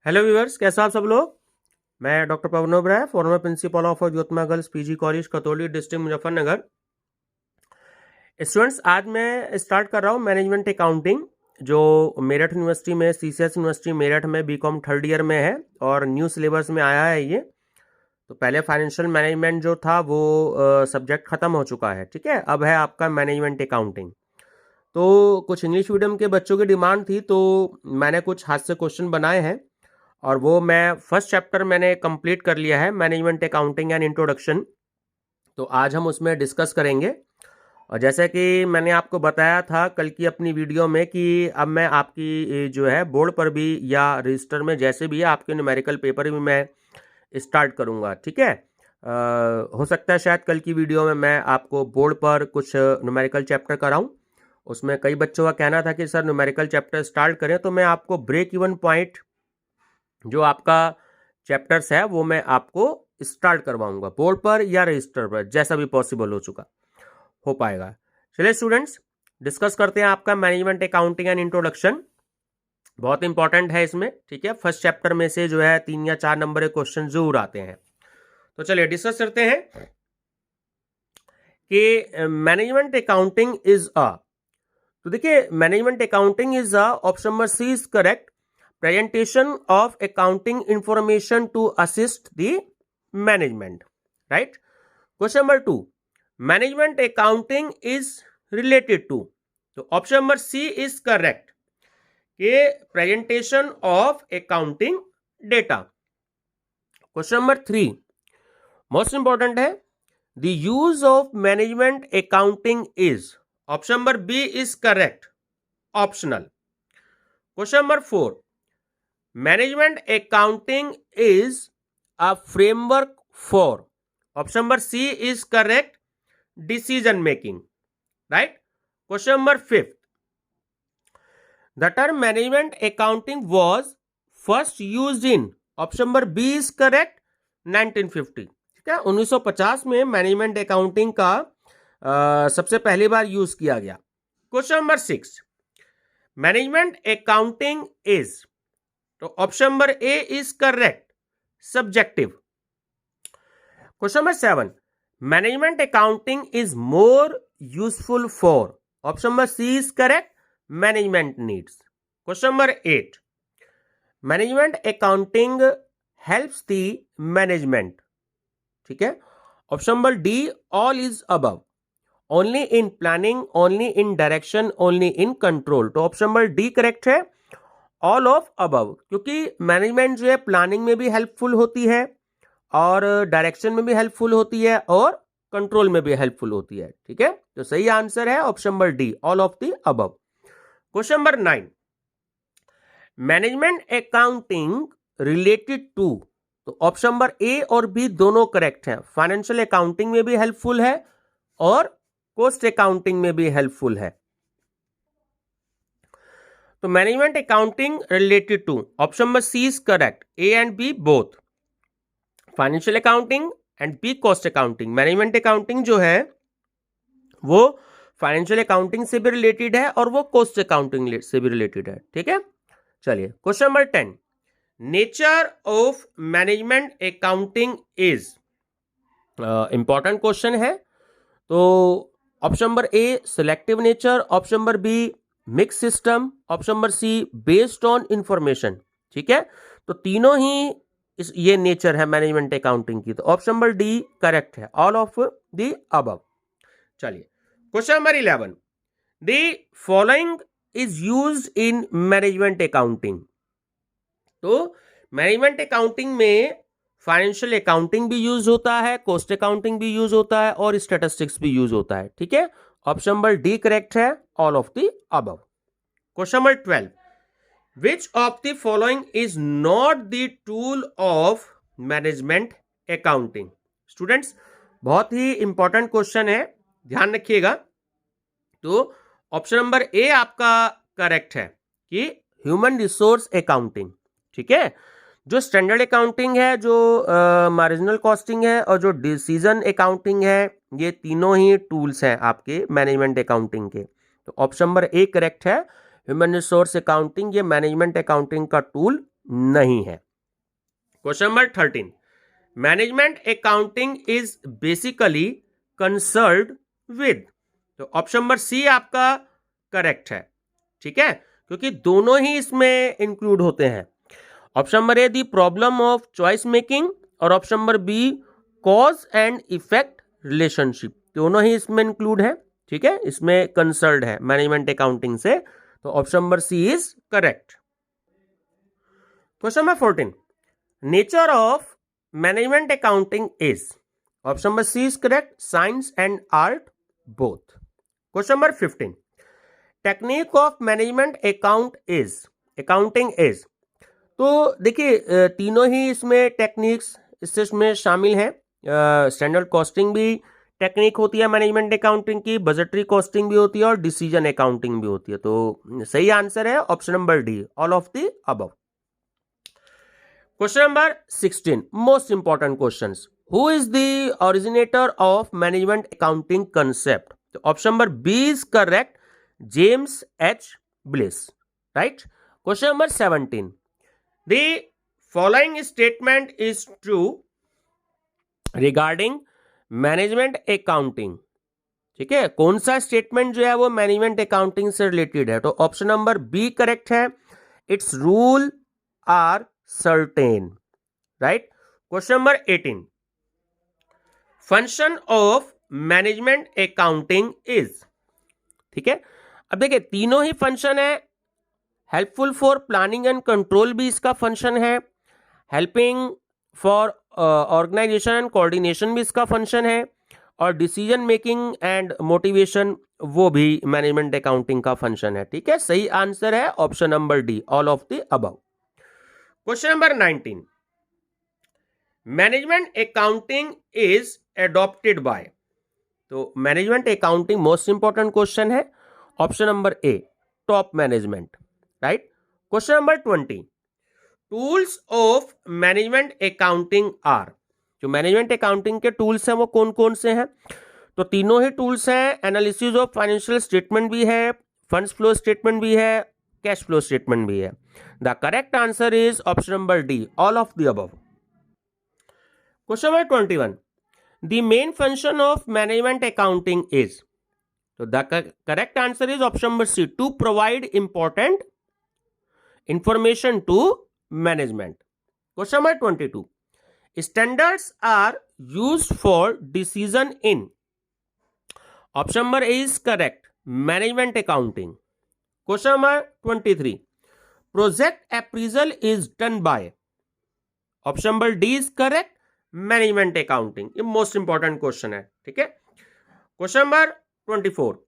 Hello viewers, कैसे आप सब लोग। मैं doctor Pawan Oberoi, former principal of Jyotima girls PG college Khatauli district Muzaffarnagar. Students, आज मैं स्टार्ट कर रहा हूँ मैनेजमेंट अकाउंटिंग, जो मेरठ यूनिवर्सिटी में सीसीएस यूनिवर्सिटी मेरठ में बीकॉम थर्ड ईयर में है और न्यू सिलेबस में आया है ये। तो पहले फाइनेंशियल मैनेजमेंट जो था वो सब्जेक्ट ख़त्म हो चुका है, ठीक है। अब है आपका मैनेजमेंट अकाउंटिंग। तो कुछ इंग्लिश मीडियम के बच्चों की डिमांड थी, तो मैंने कुछ हाथ से क्वेश्चन बनाए हैं और वो मैं फर्स्ट चैप्टर मैंने कंप्लीट कर लिया है, मैनेजमेंट अकाउंटिंग एंड इंट्रोडक्शन। तो आज हम उसमें डिस्कस करेंगे। और जैसे कि मैंने आपको बताया था कल की अपनी वीडियो में कि अब मैं आपकी जो है बोर्ड पर भी या रजिस्टर में जैसे भी है आपके न्यूमेरिकल पेपर भी मैं स्टार्ट करूँगा, ठीक है। हो सकता है शायद कल की वीडियो में मैं आपको बोर्ड पर कुछ न्यूमेरिकल चैप्टर कराऊँ। उसमें कई बच्चों का कहना था कि सर न्यूमेरिकल चैप्टर स्टार्ट करें, तो मैं आपको ब्रेक इवन पॉइंट जो आपका चैप्टर्स है वो मैं आपको स्टार्ट करवाऊंगा बोर्ड पर या रजिस्टर पर, जैसा भी पॉसिबल हो पाएगा। चलिए स्टूडेंट्स, डिस्कस करते हैं आपका मैनेजमेंट अकाउंटिंग एंड इंट्रोडक्शन। बहुत इंपॉर्टेंट है इसमें, ठीक है। फर्स्ट चैप्टर में से जो है 3 या 4 नंबर के क्वेश्चन जरूर आते हैं। तो चलिए डिस्कस करते हैं कि मैनेजमेंट अकाउंटिंग इज अ, तो देखिए management accounting is a, option number C is correct, presentation of accounting information to assist the management, right? Question number 2, management accounting is related to, तो option number C is correct कि presentation of accounting data. Question number 3 most important है, the use of management accounting is, option number B is correct, optional. क्वेश्चन नंबर 4, management accounting is a framework for, option number C is correct, decision making, right. Question number 5, the term management accounting was first used in, option number B is correct, 1950, ठीक है। 1950 में management accounting का सबसे पहली बार use किया गया. Question number 6, management accounting is, तो option number A is correct, subjective. Question number 7, management accounting is more useful for, option number C is correct, management needs. Question number 8, management accounting helps the management, ठीक है. Option number D all is above, only in planning, only in direction, only in control. तो option number D correct है, all of above, क्योंकि management जो है planning में भी helpful होती है और डायरेक्शन में भी हेल्पफुल होती है और कंट्रोल में भी हेल्पफुल होती है, ठीक है. तो सही आंसर है option number D, all of the above. Question number 9, management accounting related to, तो ऑप्शन नंबर ए और बी दोनों करेक्ट है. फाइनेंशियल अकाउंटिंग में भी हेल्पफुल है और कॉस्ट अकाउंटिंग में भी हेल्पफुल है. तो management accounting related to, option number C is correct, A and B both, financial accounting and B cost accounting. Management accounting जो है वो फाइनेंशियल अकाउंटिंग से भी रिलेटेड है और वो कॉस्ट अकाउंटिंग से भी रिलेटेड है, ठीक है. चलिए question number 10, nature of management accounting is, important question है. तो option number A selective nature, option number B mix system, option number C based on information, ठीक है. तो तीनों ही ये नेचर है मैनेजमेंट अकाउंटिंग की. तो ऑप्शन नंबर डी करेक्ट है, ऑल ऑफ द अबव. चलिए question number 11, the following is used in management accounting. तो मैनेजमेंट अकाउंटिंग में फाइनेंशियल अकाउंटिंग भी यूज होता है, कॉस्ट अकाउंटिंग भी यूज होता है और स्टैटिस्टिक्स भी यूज होता है, ठीक है. ऑप्शन नंबर डी करेक्ट है, all of the above. Question number 12, which of the following is not the tool of management accounting. Students, बहुत ही इंपॉर्टेंट क्वेश्चन है, ध्यान रखिएगा. तो ऑप्शन नंबर ए आपका करेक्ट है कि ह्यूमन रिसोर्स अकाउंटिंग, ठीक है. जो स्टैंडर्ड अकाउंटिंग है, जो मार्जिनल कॉस्टिंग है और जो डिसीजन अकाउंटिंग है, ये तीनों ही टूल्स हैं आपके मैनेजमेंट अकाउंटिंग के. तो ऑप्शन नंबर ए करेक्ट है, ह्यूमन रिसोर्स अकाउंटिंग ये मैनेजमेंट अकाउंटिंग का टूल नहीं है। Question number 13, management accounting is basically concerned with, तो ऑप्शन नंबर सी आपका करेक्ट है, ठीक है, क्योंकि दोनों ही इसमें इंक्लूड होते हैं। Option number A the problem of choice making और option number B cause and effect relationship, दोनों ही इसमें इंक्लूड है, ठीक है, इसमें कंसर्न्ड है मैनेजमेंट अकाउंटिंग से, तो option number C is correct. Question number 14, nature of management accounting is, option number C is correct, science and art both. Question number 15, technique of management accounting is, तो देखिए तीनों ही इसमें techniques इसमें शामिल हैं। Standard costing भी technique होती है मैनेजमेंट अकाउंटिंग की, बजटरी कॉस्टिंग भी होती है और डिसीजन अकाउंटिंग भी होती है, तो सही आंसर है option number D, all of the above. Question number 16, most important questions, who is the originator of management accounting concept, तो option number B is correct, James H Bliss, right. Question number 17, the following statement is true regarding management accounting, ठीक है, कौन सा statement जो है वो management accounting से related है, तो ऑप्शन नंबर बी करेक्ट है, it's rule are certain, right. Question number 18, function of management accounting is, ठीक है, अब देखिए तीनों ही फंक्शन है, helpful for planning and control भी इसका फंक्शन है, helping for organisation and coordination भी इसका फंक्शन है, और डिसीजन मेकिंग एंड मोटिवेशन वो भी मैनेजमेंट अकाउंटिंग का फंक्शन है, ठीक है, सही आंसर है option number D, all of the above. Question number 19, management accounting is adopted by, तो management accounting most important question है, option number A top management, right. Question number 20, tools of management accounting are, जो management accounting के tools हैं वो कौन कौन से हैं, तो तीनों ही टूल्स हैं, एनालिसिस ऑफ फाइनेंशियल स्टेटमेंट भी है, फंड्स फ्लो स्टेटमेंट भी है, कैश फ्लो स्टेटमेंट भी है, the correct answer is option number D, all of the above. Question number 21, the main function of management accounting is, तो the correct answer is option number C, to provide important information to management. Question number 22, standards are used for decision in, option number A is correct, management accounting. Question number 23, project appraisal is done by, option number D is correct, management accounting. ये most important question है, ठीक है। Question number 24,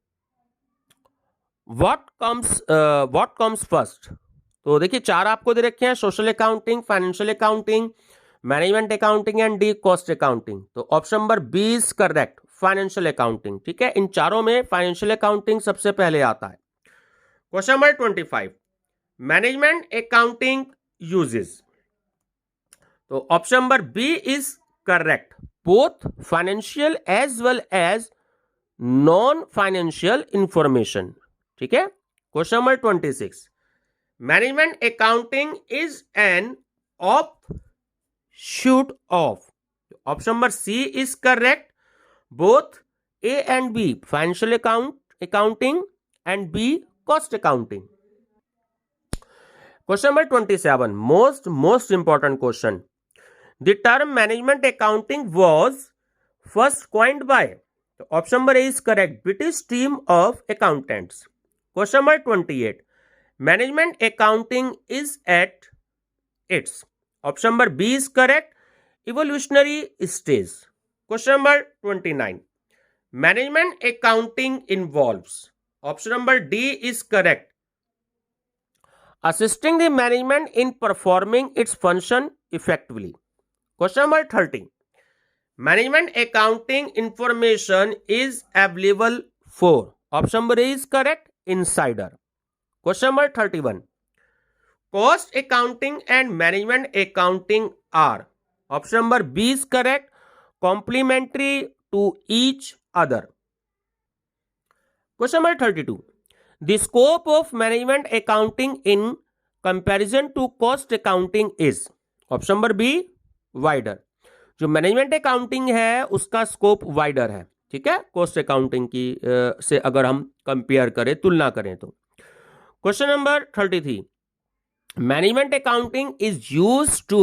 what comes first, तो देखिए चार आपको दे रखे हैं, social accounting, financial accounting, management accounting and the cost accounting, तो option number B is correct, financial accounting, ठीक है, इन चारों में फाइनेंशियल अकाउंटिंग सबसे पहले आता है। Question number 25, management accounting uses, तो option number B is correct, both financial as well as non financial information, ठीक है। Question number 26, management accounting is an offshoot of, option number C is correct, both A and B financial accounting and B cost accounting. Question number 27, most important question, the term management accounting was first coined by, तो option number A is correct, British team of accountants. Question number 28, management accounting is at its, option number B is correct, evolutionary stage. Question number 29, management accounting involves, option number D is correct, assisting the management in performing its function effectively. Question number 30, management accounting information is available for, option number A is correct, insider. Question number 31, cost accounting and management accounting are, option number B is correct, complementary to each other. Question number 32, the scope of management accounting in comparison to cost accounting is, option number B wider. जो management accounting है उसका scope wider है, ठीक है, cost accounting की से अगर हम कंपेयर करें, तुलना करें तो। Question number 33, management accounting is used to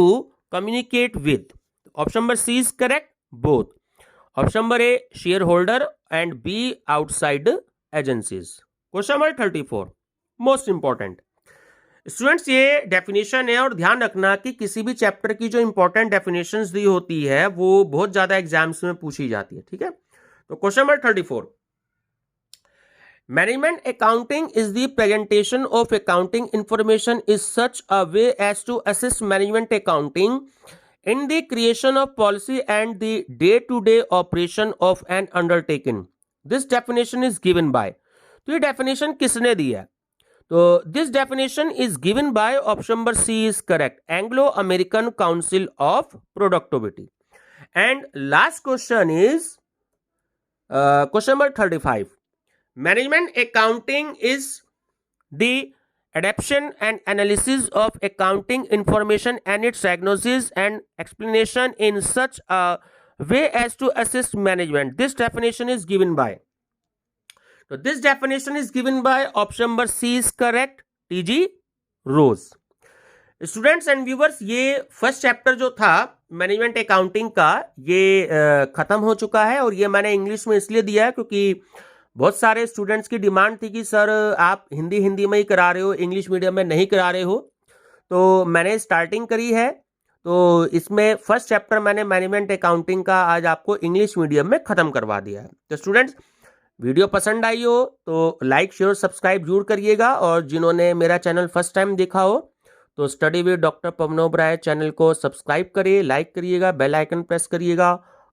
communicate with, option number C is correct, both. Option number A shareholder and B outside agencies. Question number 34 most important students, ये definition है और ध्यान रखना कि किसी भी चैप्टर की जो इंपॉर्टेंट डेफिनेशंस दी होती है वो बहुत ज्यादा एग्जाम्स में पूछी जाती है, ठीक है। तो question number 34, management accounting is the presentation of accounting information is such a way as to assist management accounting in the creation of policy and the day-to-day operation of an undertaking. This definition is given by, तो ये definition किसने दी है? तो this definition is given by option number C is correct, Anglo-American Council of Productivity. And last question is question number 35. Management accounting is the adaptation and analysis of accounting information and its diagnosis and explanation in such a way as to assist management. This definition is given by, so this definition is given by option number C is correct, T.G. Rose. Students and viewers, ये first chapter जो था management accounting का ये खत्म हो चुका है और ये मैंने इंग्लिश में इसलिए दिया है क्योंकि बहुत सारे स्टूडेंट्स की डिमांड थी कि सर आप हिंदी में ही करा रहे हो, इंग्लिश मीडियम में नहीं करा रहे हो। तो मैंने स्टार्टिंग करी है, तो इसमें फर्स्ट चैप्टर मैंने मैनेजमेंट अकाउंटिंग का आज आपको इंग्लिश मीडियम में ख़त्म करवा दिया है। तो स्टूडेंट्स, वीडियो पसंद आई हो तो लाइक शेयर सब्सक्राइब जरूर करिएगा और जिन्होंने मेरा चैनल फर्स्ट टाइम देखा हो तो study with doctor Pawan Oberoi channel को सब्सक्राइब करिए, लाइक करिएगा, बेल आइकन प्रेस करिएगा,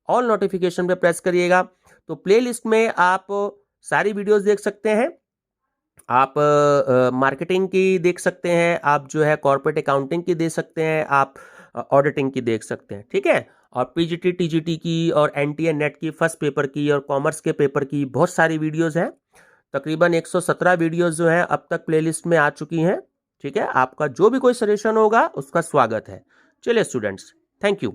ऑल नोटिफिकेशन पे प्रेस करिएगा। तो प्लेलिस्ट में आप सारी वीडियोस देख सकते हैं, आप मार्केटिंग की देख सकते हैं, आप जो है कॉर्पोरेट अकाउंटिंग की देख सकते हैं, आप ऑडिटिंग की देख सकते हैं, ठीक है। और पीजीटी टीजीटी की और एनटीए नेट की फर्स्ट पेपर की और कॉमर्स के पेपर की बहुत सारी वीडियोस हैं। तकरीबन 117 वीडियोस जो हैं अब तक प्लेलिस्ट में आ चुकी हैं, ठीक है। आपका जो भी कोई सजेशन होगा उसका स्वागत है। चलिए स्टूडेंट्स, थैंक यू।